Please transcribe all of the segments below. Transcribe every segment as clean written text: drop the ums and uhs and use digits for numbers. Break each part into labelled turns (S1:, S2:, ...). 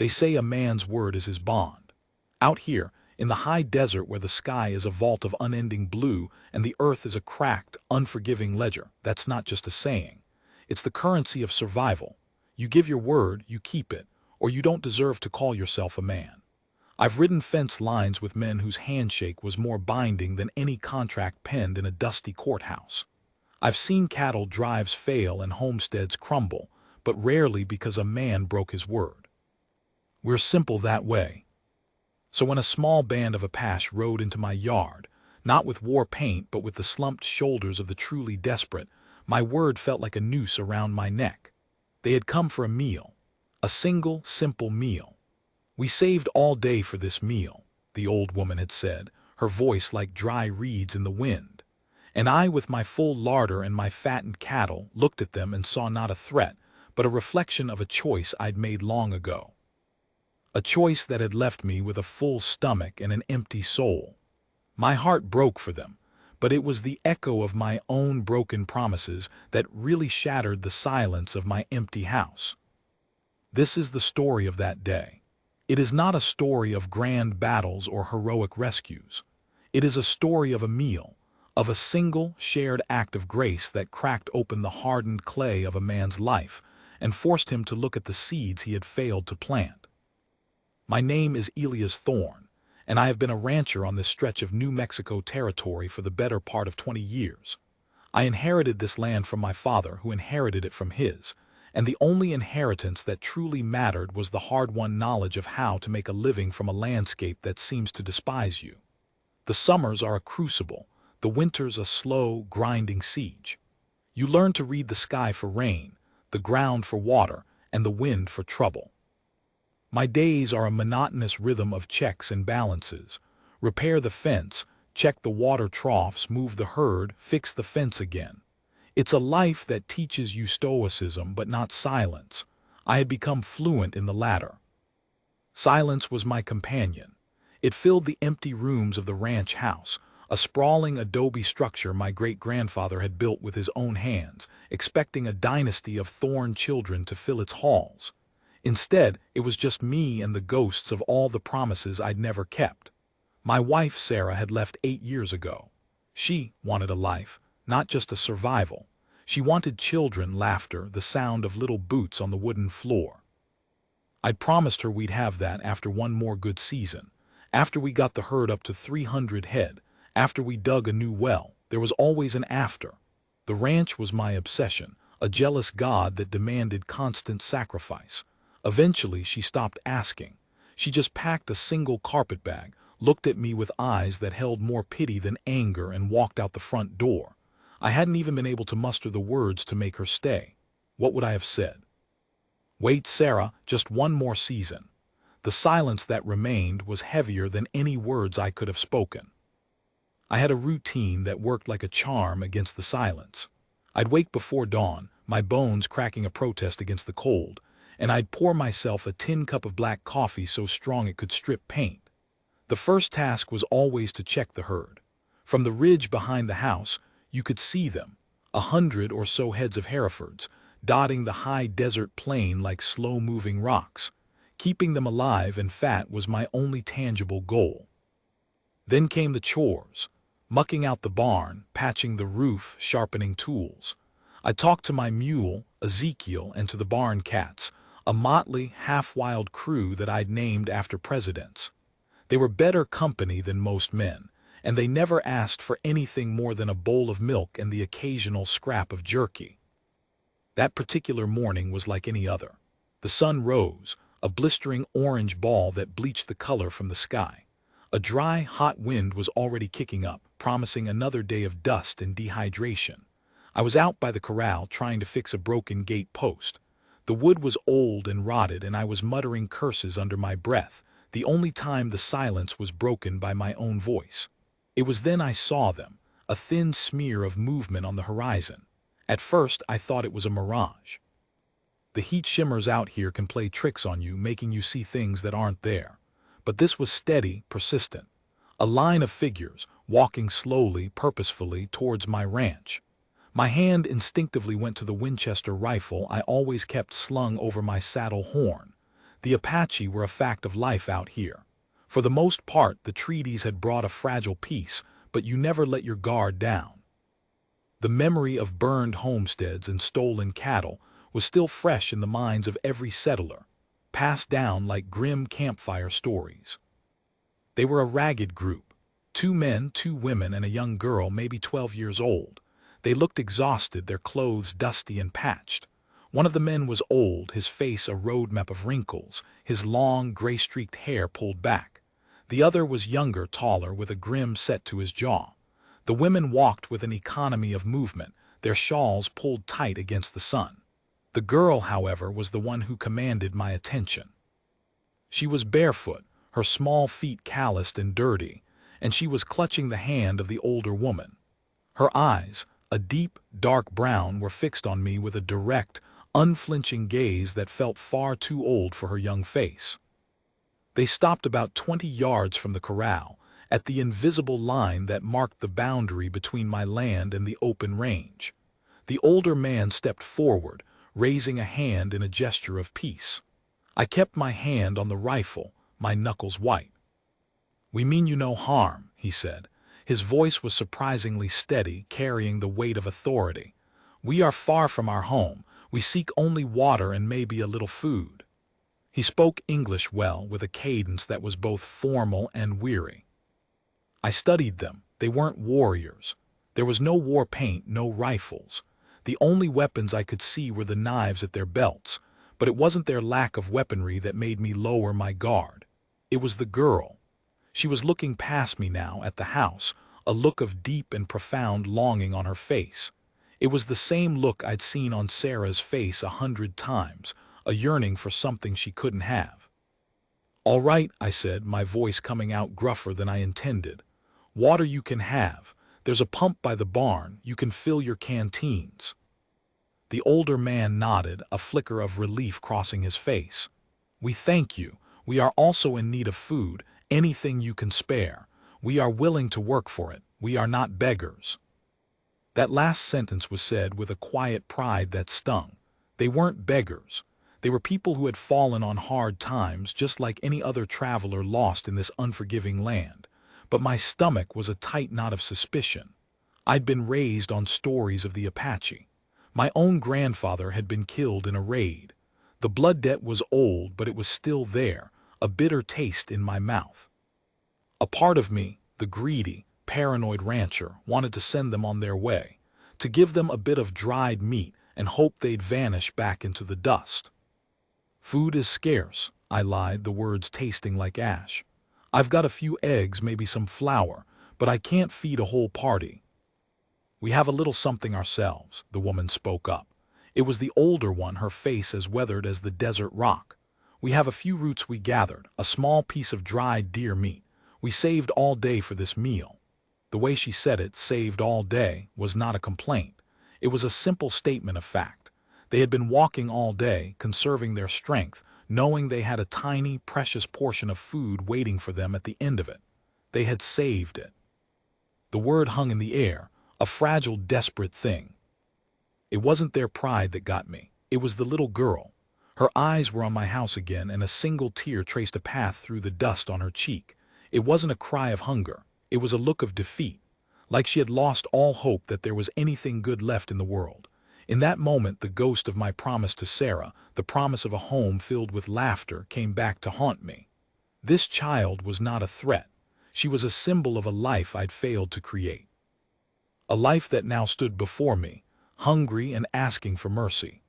S1: They say a man's word is his bond. Out here, in the high desert where the sky is a vault of unending blue and the earth is a cracked, unforgiving ledger, that's not just a saying. It's the currency of survival. You give your word, you keep it, or you don't deserve to call yourself a man. I've ridden fence lines with men whose handshake was more binding than any contract penned in a dusty courthouse. I've seen cattle drives fail and homesteads crumble, but rarely because a man broke his word. We're simple that way. So when a small band of Apache rode into my yard, not with war paint but with the slumped shoulders of the truly desperate, my word felt like a noose around my neck. They had come for a meal, a single, simple meal. "We saved all day for this meal," the old woman had said, her voice like dry reeds in the wind. And I, with my full larder and my fattened cattle, looked at them and saw not a threat, but a reflection of a choice I'd made long ago. A choice that had left me with a full stomach and an empty soul. My heart broke for them, but it was the echo of my own broken promises that really shattered the silence of my empty house. This is the story of that day. It is not a story of grand battles or heroic rescues. It is a story of a meal, of a single, shared act of grace that cracked open the hardened clay of a man's life and forced him to look at the seeds he had failed to plant. My name is Elias Thorne, and I have been a rancher on this stretch of New Mexico territory for the better part of 20 years. I inherited this land from my father, who inherited it from his, and the only inheritance that truly mattered was the hard-won knowledge of how to make a living from a landscape that seems to despise you. The summers are a crucible, the winters a slow, grinding siege. You learn to read the sky for rain, the ground for water, and the wind for trouble. My days are a monotonous rhythm of checks and balances. Repair the fence, check the water troughs, move the herd, fix the fence again. It's a life that teaches you stoicism but not silence. I had become fluent in the latter. Silence was my companion. It filled the empty rooms of the ranch house, a sprawling adobe structure my great-grandfather had built with his own hands, expecting a dynasty of Thorne children to fill its halls. Instead, it was just me and the ghosts of all the promises I'd never kept. My wife, Sarah, had left 8 years ago. She wanted a life, not just a survival. She wanted children, laughter, the sound of little boots on the wooden floor. I'd promised her we'd have that after one more good season, after we got the herd up to 300 head, after we dug a new well. There was always an after. The ranch was my obsession, a jealous god that demanded constant sacrifice. Eventually, she stopped asking. She just packed a single carpet bag, looked at me with eyes that held more pity than anger, and walked out the front door. I hadn't even been able to muster the words to make her stay. What would I have said? "Wait, Sarah, just one more season." The silence that remained was heavier than any words I could have spoken. I had a routine that worked like a charm against the silence. I'd wake before dawn, my bones cracking a protest against the cold, and I'd pour myself a tin cup of black coffee so strong it could strip paint. The first task was always to check the herd. From the ridge behind the house, you could see them, 100 or so heads of Herefords, dotting the high desert plain like slow-moving rocks. Keeping them alive and fat was my only tangible goal. Then came the chores, mucking out the barn, patching the roof, sharpening tools. I talked to my mule, Ezekiel, and to the barn cats, a motley, half-wild crew that I'd named after presidents. They were better company than most men, and they never asked for anything more than a bowl of milk and the occasional scrap of jerky. That particular morning was like any other. The sun rose, a blistering orange ball that bleached the color from the sky. A dry, hot wind was already kicking up, promising another day of dust and dehydration. I was out by the corral trying to fix a broken gate post. The wood was old and rotted, and I was muttering curses under my breath, the only time the silence was broken by my own voice. It was then I saw them, a thin smear of movement on the horizon. At first, I thought it was a mirage. The heat shimmers out here can play tricks on you, making you see things that aren't there. But this was steady, persistent. A line of figures, walking slowly, purposefully, towards my ranch. My hand instinctively went to the Winchester rifle I always kept slung over my saddle horn. The Apache were a fact of life out here. For the most part, the treaties had brought a fragile peace, but you never let your guard down. The memory of burned homesteads and stolen cattle was still fresh in the minds of every settler, passed down like grim campfire stories. They were a ragged group, 2 men, 2 women, and a young girl, maybe 12 years old. They looked exhausted, their clothes dusty and patched. One of the men was old, his face a roadmap of wrinkles, his long, gray-streaked hair pulled back. The other was younger, taller, with a grim set to his jaw. The women walked with an economy of movement, their shawls pulled tight against the sun. The girl, however, was the one who commanded my attention. She was barefoot, her small feet calloused and dirty, and she was clutching the hand of the older woman. Her eyes, a deep, dark brown, were fixed on me with a direct, unflinching gaze that felt far too old for her young face. They stopped about 20 yards from the corral, at the invisible line that marked the boundary between my land and the open range. The older man stepped forward, raising a hand in a gesture of peace. I kept my hand on the rifle, my knuckles white. "We mean you no harm," he said. His voice was surprisingly steady, carrying the weight of authority. "We are far from our home. We seek only water and maybe a little food." He spoke English well, with a cadence that was both formal and weary. I studied them. They weren't warriors. There was no war paint, no rifles. The only weapons I could see were the knives at their belts, but it wasn't their lack of weaponry that made me lower my guard. It was the girl. She was looking past me now at the house, a look of deep and profound longing on her face. It was the same look I'd seen on Sarah's face 100 times, a yearning for something she couldn't have. "All right," I said, my voice coming out gruffer than I intended. "Water you can have. There's a pump by the barn. You can fill your canteens." The older man nodded, a flicker of relief crossing his face. "We thank you. We are also in need of food, anything you can spare. We are willing to work for it. We are not beggars." That last sentence was said with a quiet pride that stung. They weren't beggars. They were people who had fallen on hard times, just like any other traveler lost in this unforgiving land. But my stomach was a tight knot of suspicion. I'd been raised on stories of the Apache. My own grandfather had been killed in a raid. The blood debt was old, but it was still there, a bitter taste in my mouth. A part of me, the greedy, paranoid rancher, wanted to send them on their way, to give them a bit of dried meat and hope they'd vanish back into the dust. "Food is scarce," I lied, the words tasting like ash. "I've got a few eggs, maybe some flour, but I can't feed a whole party." "We have a little something ourselves," the woman spoke up. It was the older one, her face as weathered as the desert rock. "We have a few roots we gathered, a small piece of dried deer meat. We saved all day for this meal." The way she said it, "saved all day," was not a complaint. It was a simple statement of fact. They had been walking all day, conserving their strength, knowing they had a tiny, precious portion of food waiting for them at the end of it. They had saved it. The word hung in the air, a fragile, desperate thing. It wasn't their pride that got me. It was the little girl. Her eyes were on my house again, and a single tear traced a path through the dust on her cheek. It wasn't a cry of hunger. It was a look of defeat, like she had lost all hope that there was anything good left in the world. In that moment, the ghost of my promise to Sarah, the promise of a home filled with laughter, came back to haunt me. This child was not a threat. She was a symbol of a life I'd failed to create. A life that now stood before me, hungry and asking for mercy.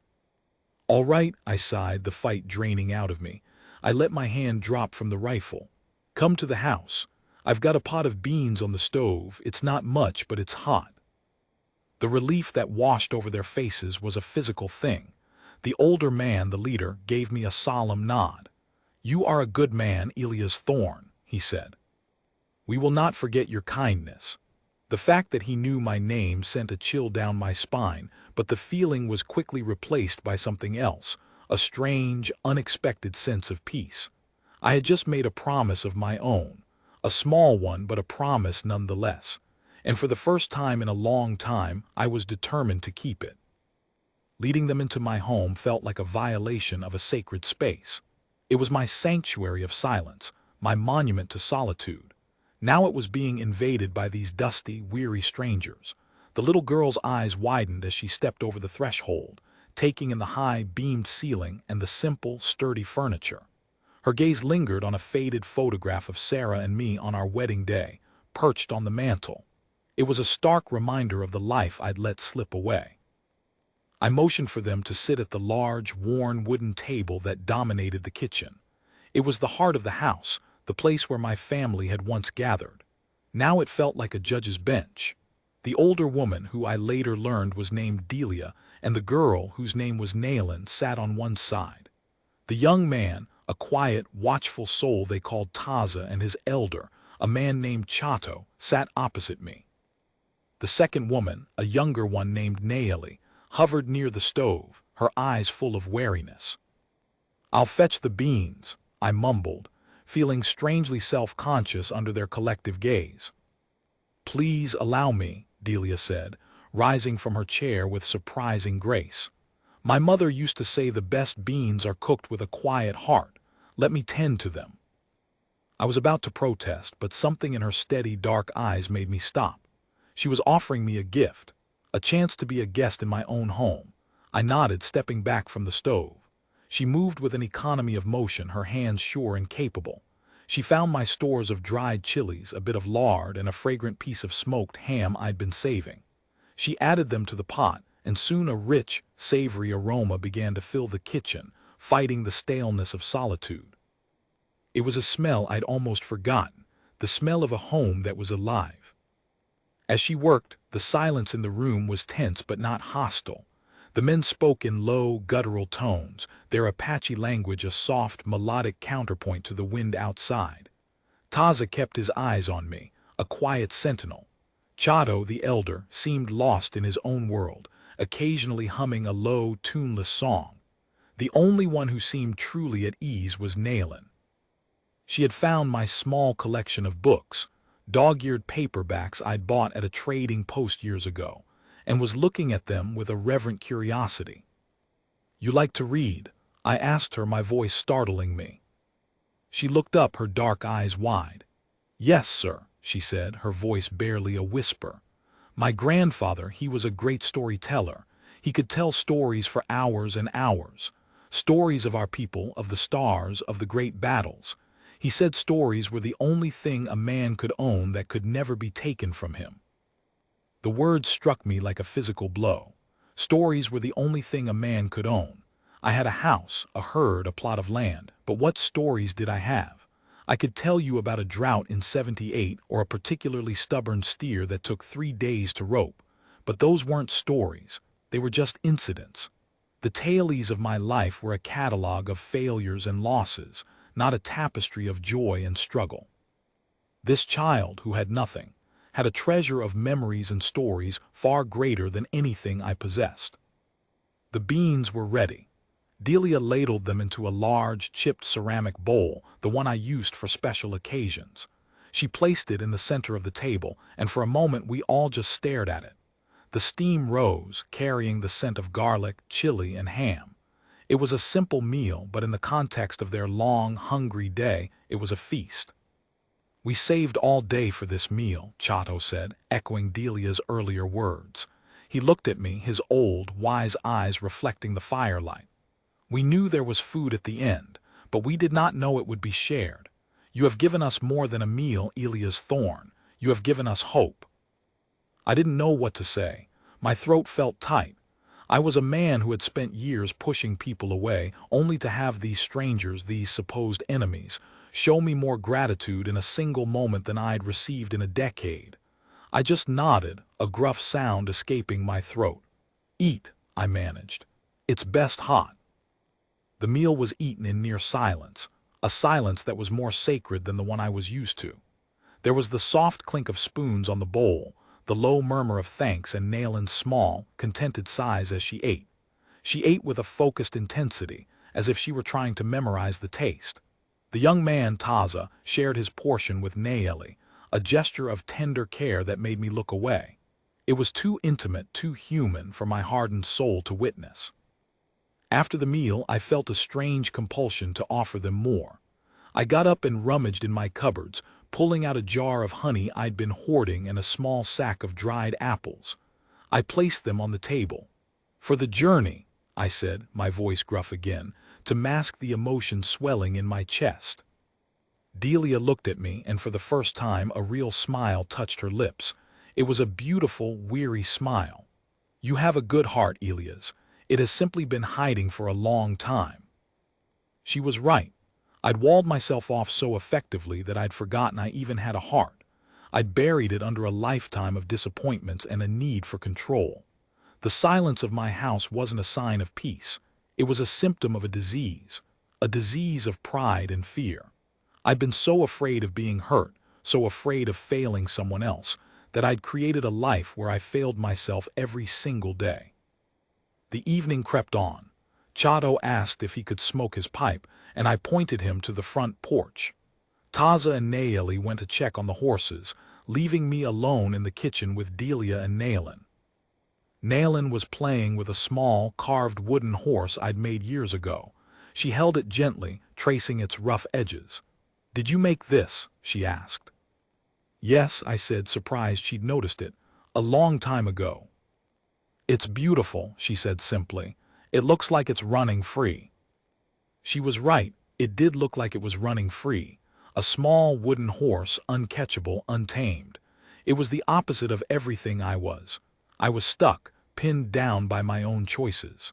S1: "All right," I sighed, the fight draining out of me. I let my hand drop from the rifle. "Come to the house. I've got a pot of beans on the stove. It's not much, but it's hot." The relief that washed over their faces was a physical thing. The older man, the leader, gave me a solemn nod. "You are a good man, Elias Thorne," he said. "We will not forget your kindness." The fact that he knew my name sent a chill down my spine, but the feeling was quickly replaced by something else, a strange, unexpected sense of peace. I had just made a promise of my own, a small one, but a promise nonetheless. And for the first time in a long time, I was determined to keep it. Leading them into my home felt like a violation of a sacred space. It was my sanctuary of silence, my monument to solitude. Now it was being invaded by these dusty, weary strangers. The little girl's eyes widened as she stepped over the threshold, taking in the high, beamed ceiling and the simple, sturdy furniture. Her gaze lingered on a faded photograph of Sarah and me on our wedding day, perched on the mantel. It was a stark reminder of the life I'd let slip away. I motioned for them to sit at the large, worn wooden table that dominated the kitchen. It was the heart of the house, the place where my family had once gathered. Now it felt like a judge's bench. The older woman, who I later learned was named Delia, and the girl, whose name was Naylin, sat on one side. The young man, a quiet, watchful soul they called Taza, and his elder, a man named Chato, sat opposite me. The second woman, a younger one named Nayeli, hovered near the stove, her eyes full of wariness. "I'll fetch the beans," I mumbled, feeling strangely self-conscious under their collective gaze. "Please allow me," Delia said, rising from her chair with surprising grace. "My mother used to say the best beans are cooked with a quiet heart. Let me tend to them." I was about to protest, but something in her steady, dark eyes made me stop. She was offering me a gift, a chance to be a guest in my own home. I nodded, stepping back from the stove. She moved with an economy of motion, her hands sure and capable. She found my stores of dried chilies, a bit of lard, and a fragrant piece of smoked ham I'd been saving. She added them to the pot, and soon a rich, savory aroma began to fill the kitchen, fighting the staleness of solitude. It was a smell I'd almost forgotten, the smell of a home that was alive. As she worked, the silence in the room was tense but not hostile. The men spoke in low, guttural tones, their Apache language a soft, melodic counterpoint to the wind outside. Taza kept his eyes on me, a quiet sentinel. Chato, the elder, seemed lost in his own world, occasionally humming a low, tuneless song. The only one who seemed truly at ease was Naylin. She had found my small collection of books, dog-eared paperbacks I'd bought at a trading post years ago, and was looking at them with a reverent curiosity. "You like to read?" I asked her, my voice startling me. She looked up, her dark eyes wide. "Yes, sir," she said, her voice barely a whisper. "My grandfather, he was a great storyteller. He could tell stories for hours and hours. Stories of our people, of the stars, of the great battles. He said stories were the only thing a man could own that could never be taken from him." The words struck me like a physical blow. Stories were the only thing a man could own. I had a house, a herd, a plot of land, but what stories did I have? I could tell you about a drought in '78 or a particularly stubborn steer that took 3 days to rope, but those weren't stories. They were just incidents. The tailies of my life were a catalog of failures and losses, not a tapestry of joy and struggle. This child, who had nothing, had a treasure of memories and stories far greater than anything I possessed. The beans were ready. Delia ladled them into a large, chipped ceramic bowl, the one I used for special occasions. She placed it in the center of the table, and for a moment we all just stared at it. The steam rose, carrying the scent of garlic, chili, and ham. It was a simple meal, but in the context of their long, hungry day, it was a feast. "We saved all day for this meal," Chato said, echoing Delia's earlier words. He looked at me, his old, wise eyes reflecting the firelight. "We knew there was food at the end, but we did not know it would be shared. You have given us more than a meal, Elia's thorn. You have given us hope." I didn't know what to say. My throat felt tight. I was a man who had spent years pushing people away, only to have these strangers, these supposed enemies, show me more gratitude in a single moment than I'd received in a decade. I just nodded, a gruff sound escaping my throat. "Eat," I managed. "It's best hot." The meal was eaten in near silence, a silence that was more sacred than the one I was used to. There was the soft clink of spoons on the bowl, the low murmur of thanks, and Naylin's small, contented sighs as she ate. She ate with a focused intensity, as if she were trying to memorize the taste. The young man, Taza, shared his portion with Nayeli, a gesture of tender care that made me look away. It was too intimate, too human for my hardened soul to witness. After the meal, I felt a strange compulsion to offer them more. I got up and rummaged in my cupboards, pulling out a jar of honey I'd been hoarding and a small sack of dried apples. I placed them on the table. "For the journey," I said, my voice gruff again, to mask the emotion swelling in my chest. Delia looked at me, and for the first time a real smile touched her lips. It was a beautiful, weary smile. "You have a good heart, Elias. It has simply been hiding for a long time." She was right. I'd walled myself off so effectively that I'd forgotten I even had a heart. I'd buried it under a lifetime of disappointments and a need for control. The silence of my house wasn't a sign of peace. It was a symptom of a disease of pride and fear. I'd been so afraid of being hurt, so afraid of failing someone else, that I'd created a life where I failed myself every single day. The evening crept on. Chato asked if he could smoke his pipe, and I pointed him to the front porch. Taza and Nayeli went to check on the horses, leaving me alone in the kitchen with Delia and Naylin. Naylin was playing with a small, carved wooden horse I'd made years ago. She held it gently, tracing its rough edges. "Did you make this?" she asked. "Yes," I said, surprised she'd noticed it. "A long time ago." "It's beautiful," she said simply. "It looks like it's running free." She was right. It did look like it was running free. A small wooden horse, uncatchable, untamed. It was the opposite of everything I was. I was stuck, pinned down by my own choices.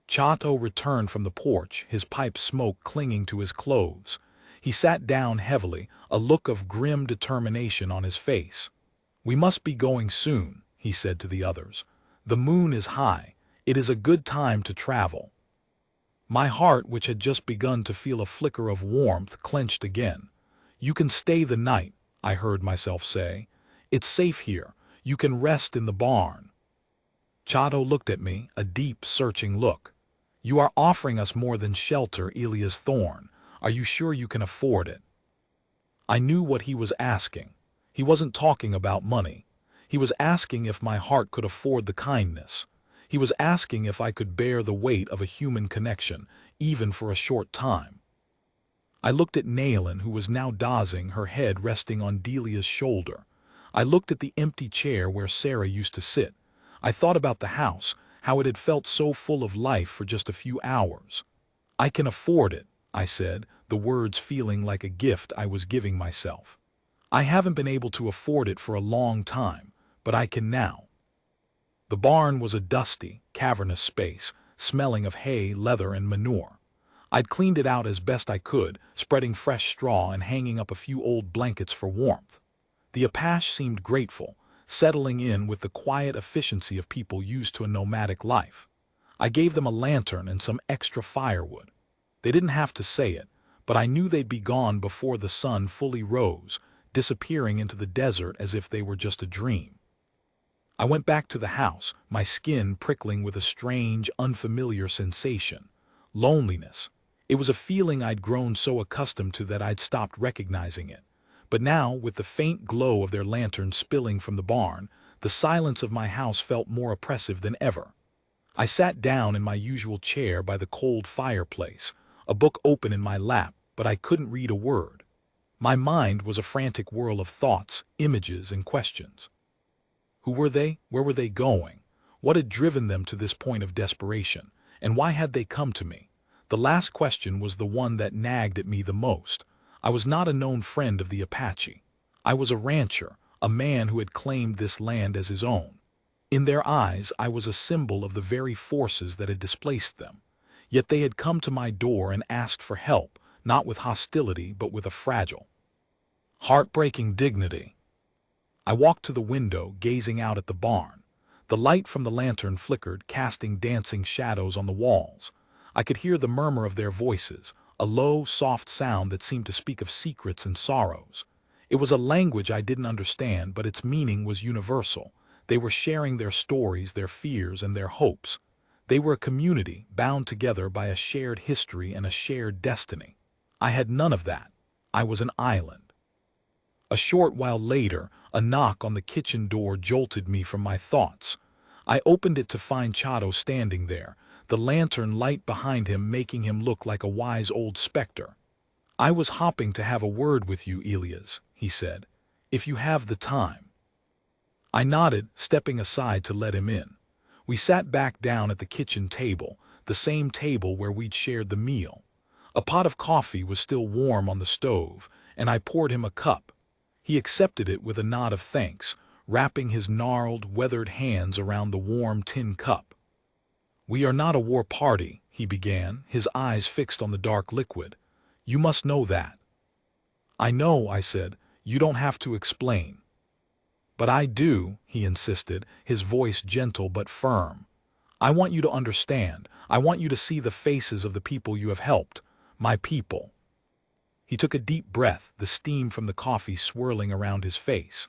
S1: Chato returned from the porch, his pipe smoke clinging to his clothes. He sat down heavily, a look of grim determination on his face. "We must be going soon," he said to the others. "The moon is high. It is a good time to travel." My heart, which had just begun to feel a flicker of warmth, clenched again. "You can stay the night," I heard myself say. "It's safe here. You can rest in the barn." Chato looked at me, a deep, searching look. "You are offering us more than shelter, Elias Thorne. Are you sure you can afford it?" I knew what he was asking. He wasn't talking about money. He was asking if my heart could afford the kindness. He was asking if I could bear the weight of a human connection, even for a short time. I looked at Naylin, who was now dozing, her head resting on Delia's shoulder. I looked at the empty chair where Sarah used to sit. I thought about the house, how it had felt so full of life for just a few hours. "I can afford it," I said, the words feeling like a gift I was giving myself. "I haven't been able to afford it for a long time, but I can now." The barn was a dusty, cavernous space, smelling of hay, leather, and manure. I'd cleaned it out as best I could, spreading fresh straw and hanging up a few old blankets for warmth. The Apache seemed grateful, settling in with the quiet efficiency of people used to a nomadic life. I gave them a lantern and some extra firewood. They didn't have to say it, but I knew they'd be gone before the sun fully rose, disappearing into the desert as if they were just a dream. I went back to the house, my skin prickling with a strange, unfamiliar sensation. Loneliness. It was a feeling I'd grown so accustomed to that I'd stopped recognizing it. But now, with the faint glow of their lantern spilling from the barn, the silence of my house felt more oppressive than ever. I sat down in my usual chair by the cold fireplace, a book open in my lap, but I couldn't read a word. My mind was a frantic whirl of thoughts, images, and questions. Who were they? Where were they going? What had driven them to this point of desperation? And why had they come to me? The last question was the one that nagged at me the most. I was not a known friend of the Apache. I was a rancher, a man who had claimed this land as his own. In their eyes, I was a symbol of the very forces that had displaced them. Yet they had come to my door and asked for help, not with hostility, but with a fragile, heartbreaking dignity. I walked to the window, gazing out at the barn. The light from the lantern flickered, casting dancing shadows on the walls. I could hear the murmur of their voices, a low, soft sound that seemed to speak of secrets and sorrows. It was a language I didn't understand, but its meaning was universal. They were sharing their stories, their fears, and their hopes. They were a community, bound together by a shared history and a shared destiny. I had none of that. I was an island. A short while later, a knock on the kitchen door jolted me from my thoughts. I opened it to find Chato standing there, the lantern light behind him making him look like a wise old specter. "I was hopping to have a word with you, Elias," he said, "if you have the time." I nodded, stepping aside to let him in. We sat back down at the kitchen table, the same table where we'd shared the meal. A pot of coffee was still warm on the stove, and I poured him a cup. He accepted it with a nod of thanks, wrapping his gnarled, weathered hands around the warm tin cup. "We are not a war party," he began, his eyes fixed on the dark liquid. "You must know that." "I know," I said. "You don't have to explain." "But I do," he insisted, his voice gentle but firm. "I want you to understand. I want you to see the faces of the people you have helped. My people." He took a deep breath, the steam from the coffee swirling around his face.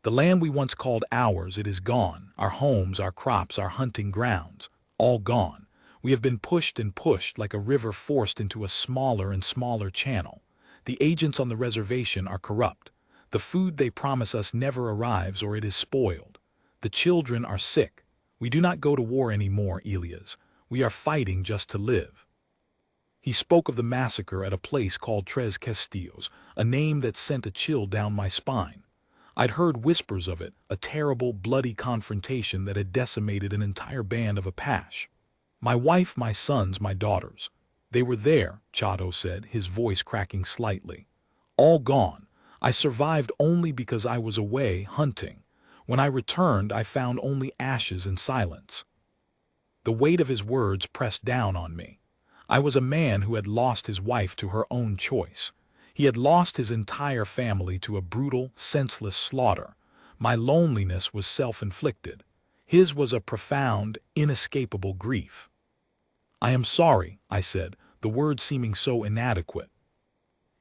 S1: "The land we once called ours, it is gone. Our homes, our crops, our hunting grounds, all gone. We have been pushed and pushed like a river forced into a smaller and smaller channel. The agents on the reservation are corrupt. The food they promise us never arrives or it is spoiled. The children are sick. We do not go to war anymore, Elias. We are fighting just to live." He spoke of the massacre at a place called Tres Castillos, a name that sent a chill down my spine. I'd heard whispers of it, a terrible, bloody confrontation that had decimated an entire band of Apache. "My wife, my sons, my daughters. They were there," Chato said, his voice cracking slightly. "All gone. I survived only because I was away hunting. When I returned, I found only ashes and silence." The weight of his words pressed down on me. I was a man who had lost his wife to her own choice. He had lost his entire family to a brutal, senseless slaughter. My loneliness was self-inflicted. His was a profound, inescapable grief. "I am sorry," I said, the words seeming so inadequate.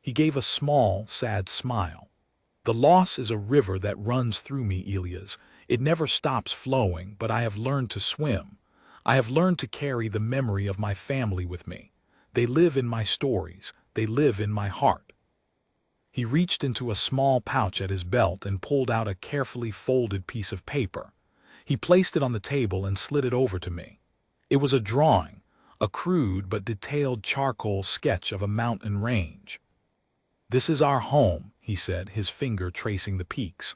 S1: He gave a small, sad smile. "The loss is a river that runs through me, Elias. It never stops flowing, but I have learned to swim. I have learned to carry the memory of my family with me. They live in my stories. They live in my heart." He reached into a small pouch at his belt and pulled out a carefully folded piece of paper. He placed it on the table and slid it over to me. It was a drawing, a crude but detailed charcoal sketch of a mountain range. "This is our home," he said, his finger tracing the peaks.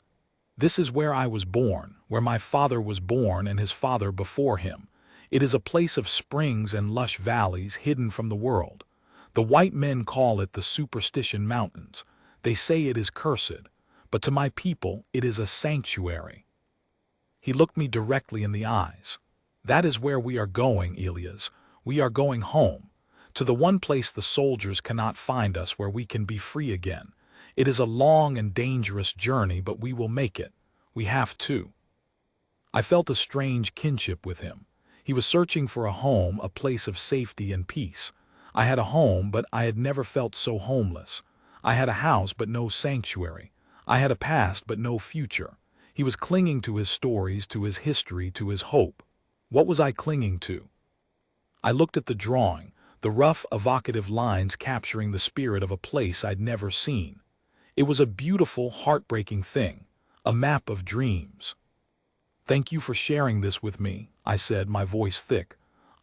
S1: "This is where I was born, where my father was born and his father before him. It is a place of springs and lush valleys hidden from the world. The white men call it the Superstition Mountains. They say it is cursed, but to my people it is a sanctuary." He looked me directly in the eyes. "That is where we are going, Elias. We are going home. To the one place the soldiers cannot find us, where we can be free again. It is a long and dangerous journey, but we will make it. We have to." I felt a strange kinship with him. He was searching for a home, a place of safety and peace. I had a home, but I had never felt so homeless. I had a house, but no sanctuary. I had a past, but no future. He was clinging to his stories, to his history, to his hope. What was I clinging to? I looked at the drawing, the rough, evocative lines capturing the spirit of a place I'd never seen. It was a beautiful, heartbreaking thing, a map of dreams. "Thank you for sharing this with me," I said, my voice thick.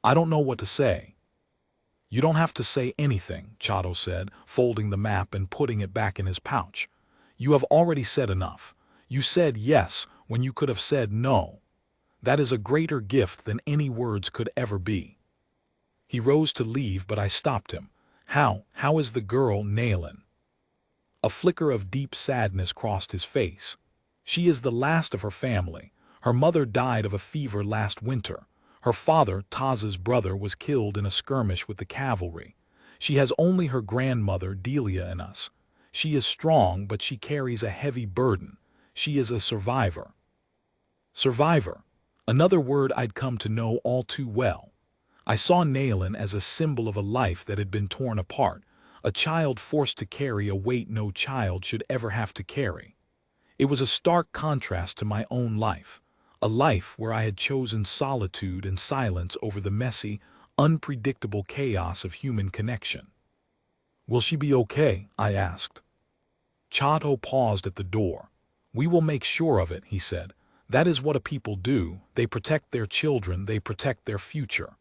S1: "I don't know what to say." "You don't have to say anything," Chato said, folding the map and putting it back in his pouch. "You have already said enough. You said yes when you could have said no. That is a greater gift than any words could ever be." He rose to leave, but I stopped him. How is the girl, Nailin?" A flicker of deep sadness crossed his face. "She is the last of her family. Her mother died of a fever last winter. Her father, Taz's brother, was killed in a skirmish with the cavalry. She has only her grandmother, Delia, and us. She is strong, but she carries a heavy burden. She is a survivor." Survivor. Another word I'd come to know all too well. I saw Nailin as a symbol of a life that had been torn apart, a child forced to carry a weight no child should ever have to carry. It was a stark contrast to my own life, a life where I had chosen solitude and silence over the messy, unpredictable chaos of human connection. "Will she be okay?" I asked. Chato paused at the door. "We will make sure of it," he said. "That is what a people do. They protect their children, they protect their future."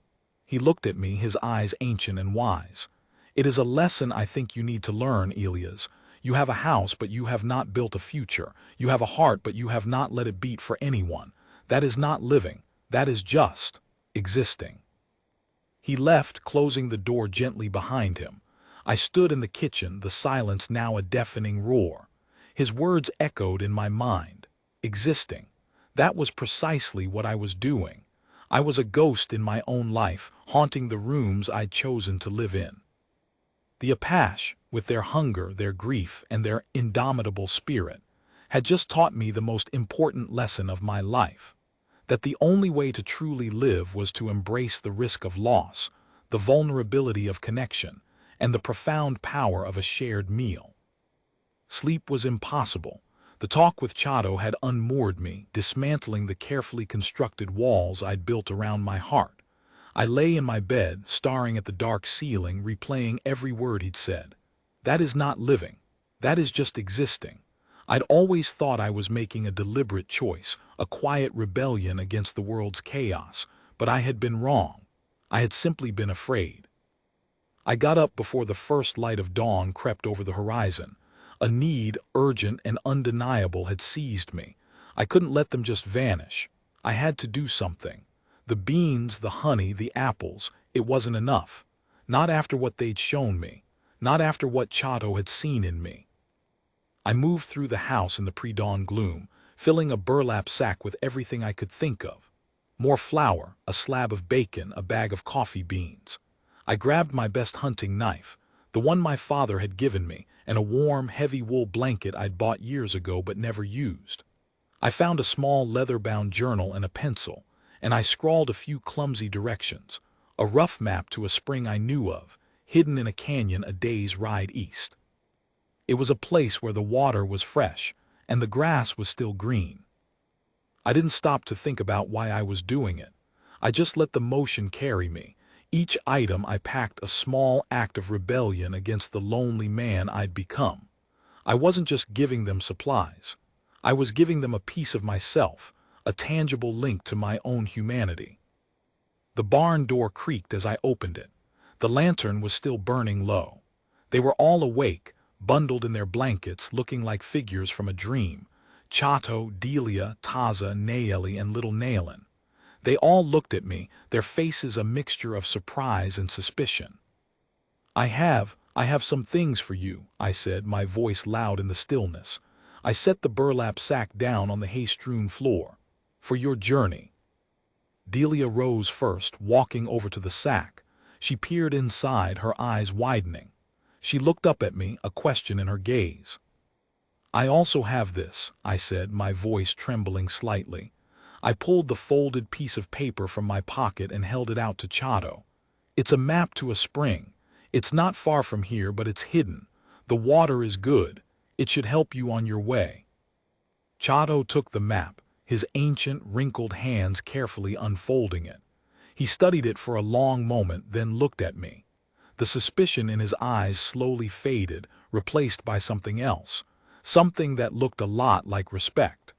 S1: He looked at me, his eyes ancient and wise. "It is a lesson I think you need to learn, Elias. You have a house, but you have not built a future. You have a heart, but you have not let it beat for anyone. That is not living. That is just existing." He left, closing the door gently behind him. I stood in the kitchen, the silence now a deafening roar. His words echoed in my mind. Existing. That was precisely what I was doing. I was a ghost in my own life, haunting the rooms I'd chosen to live in. The Apache, with their hunger, their grief, and their indomitable spirit, had just taught me the most important lesson of my life. That the only way to truly live was to embrace the risk of loss, the vulnerability of connection, and the profound power of a shared meal. Sleep was impossible. The talk with Chato had unmoored me, dismantling the carefully constructed walls I'd built around my heart. I lay in my bed, staring at the dark ceiling, replaying every word he'd said. That is not living. That is just existing. I'd always thought I was making a deliberate choice, a quiet rebellion against the world's chaos, but I had been wrong. I had simply been afraid. I got up before the first light of dawn crept over the horizon. A need, urgent and undeniable, had seized me. I couldn't let them just vanish. I had to do something. The beans, the honey, the apples, it wasn't enough. Not after what they'd shown me. Not after what Chato had seen in me. I moved through the house in the pre-dawn gloom, filling a burlap sack with everything I could think of. More flour, a slab of bacon, a bag of coffee beans. I grabbed my best hunting knife, the one my father had given me, and a warm, heavy wool blanket I'd bought years ago but never used. I found a small leather-bound journal and a pencil, and I scrawled a few clumsy directions, a rough map to a spring I knew of, hidden in a canyon a day's ride east. It was a place where the water was fresh, and the grass was still green. I didn't stop to think about why I was doing it. I just let the motion carry me. Each item I packed a small act of rebellion against the lonely man I'd become. I wasn't just giving them supplies. I was giving them a piece of myself, a tangible link to my own humanity. The barn door creaked as I opened it. The lantern was still burning low. They were all awake, bundled in their blankets, looking like figures from a dream. Chato, Delia, Taza, Nayeli, and little Nailin. They all looked at me, their faces a mixture of surprise and suspicion. I have some things for you," I said, my voice loud in the stillness. I set the burlap sack down on the hay-strewn floor. "For your journey." Delia rose first, walking over to the sack. She peered inside, her eyes widening. She looked up at me, a question in her gaze. "I also have this," I said, my voice trembling slightly. I pulled the folded piece of paper from my pocket and held it out to Chato. "It's a map to a spring. It's not far from here, but it's hidden. The water is good. It should help you on your way." Chato took the map, his ancient, wrinkled hands carefully unfolding it. He studied it for a long moment, then looked at me. The suspicion in his eyes slowly faded, replaced by something else, something that looked a lot like respect.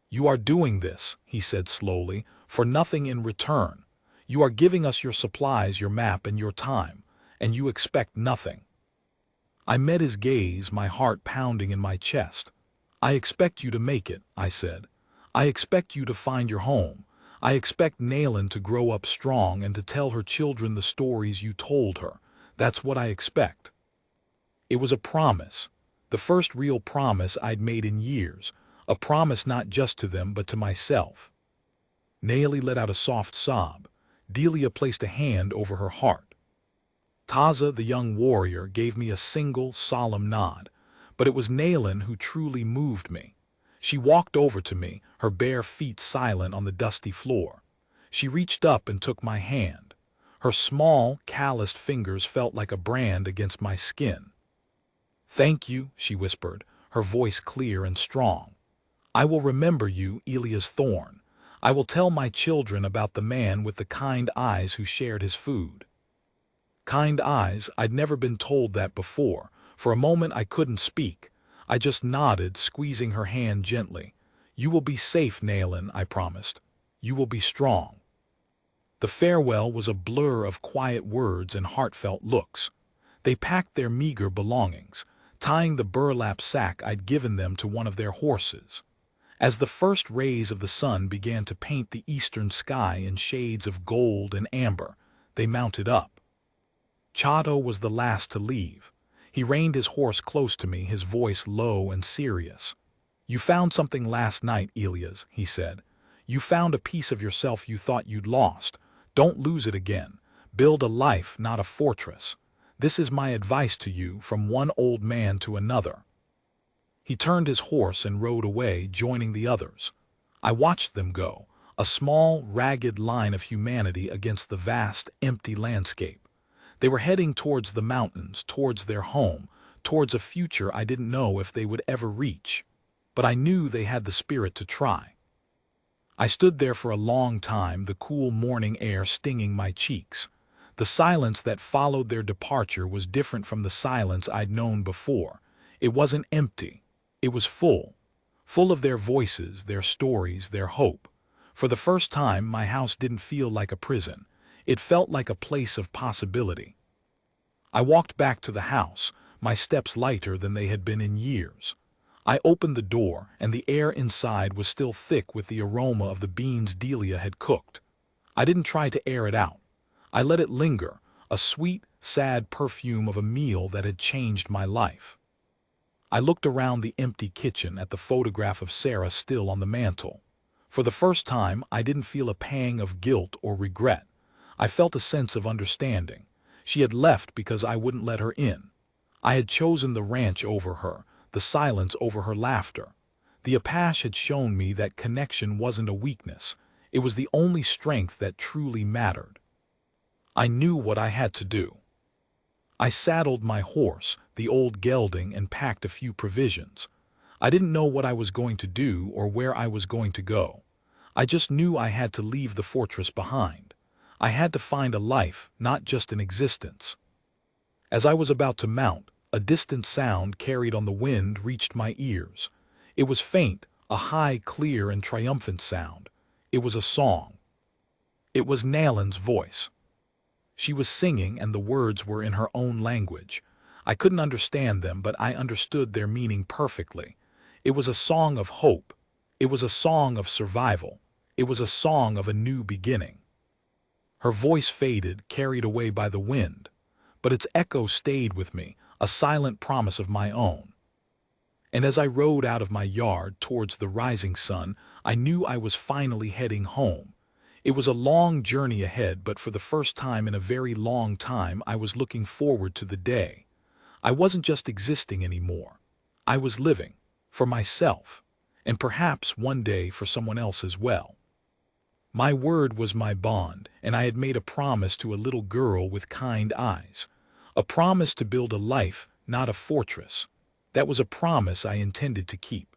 S1: "You are doing this," he said slowly, "for nothing in return. You are giving us your supplies, your map, and your time, and you expect nothing." I met his gaze, my heart pounding in my chest. "I expect you to make it," I said. "I expect you to find your home. I expect Nailin to grow up strong and to tell her children the stories you told her. That's what I expect." It was a promise, the first real promise I'd made in years, a promise not just to them but to myself. Naili let out a soft sob. Delia placed a hand over her heart. Taza, the young warrior, gave me a single, solemn nod, but it was Nailin who truly moved me. She walked over to me, her bare feet silent on the dusty floor. She reached up and took my hand. Her small, calloused fingers felt like a brand against my skin. "Thank you," she whispered, her voice clear and strong. "I will remember you, Elias Thorne. I will tell my children about the man with the kind eyes who shared his food." Kind eyes, I'd never been told that before. For a moment I couldn't speak. I just nodded, squeezing her hand gently. "You will be safe, Nailin," I promised. "You will be strong." The farewell was a blur of quiet words and heartfelt looks. They packed their meager belongings, tying the burlap sack I'd given them to one of their horses. As the first rays of the sun began to paint the eastern sky in shades of gold and amber, they mounted up. Chato was the last to leave. He reined his horse close to me, his voice low and serious. "You found something last night, Elias," he said. "You found a piece of yourself you thought you'd lost. Don't lose it again. Build a life, not a fortress. This is my advice to you, from one old man to another." He turned his horse and rode away, joining the others. I watched them go, a small, ragged line of humanity against the vast, empty landscape. They were heading towards the mountains, towards their home, towards a future I didn't know if they would ever reach. But I knew they had the spirit to try. I stood there for a long time, the cool morning air stinging my cheeks. The silence that followed their departure was different from the silence I'd known before. It wasn't empty. It was full. Full of their voices, their stories, their hope. For the first time, my house didn't feel like a prison. It felt like a place of possibility. I walked back to the house, my steps lighter than they had been in years. I opened the door, and the air inside was still thick with the aroma of the beans Delia had cooked. I didn't try to air it out. I let it linger, a sweet, sad perfume of a meal that had changed my life. I looked around the empty kitchen at the photograph of Sarah still on the mantel. For the first time, I didn't feel a pang of guilt or regret. I felt a sense of understanding. She had left because I wouldn't let her in. I had chosen the ranch over her, the silence over her laughter. The Apache had shown me that connection wasn't a weakness. It was the only strength that truly mattered. I knew what I had to do. I saddled my horse, the old gelding, and packed a few provisions. I didn't know what I was going to do or where I was going to go. I just knew I had to leave the fortress behind. I had to find a life, not just an existence. As I was about to mount, a distant sound carried on the wind reached my ears. It was faint, a high, clear, and triumphant sound. It was a song. It was Nalan's voice. She was singing, and the words were in her own language. I couldn't understand them, but I understood their meaning perfectly. It was a song of hope. It was a song of survival. It was a song of a new beginning. Her voice faded, carried away by the wind, but its echo stayed with me, a silent promise of my own. And as I rode out of my yard towards the rising sun, I knew I was finally heading home. It was a long journey ahead, but for the first time in a very long time, I was looking forward to the day. I wasn't just existing anymore. I was living, for myself, and perhaps one day for someone else as well. My word was my bond, and I had made a promise to a little girl with kind eyes. A promise to build a life, not a fortress. That was a promise I intended to keep.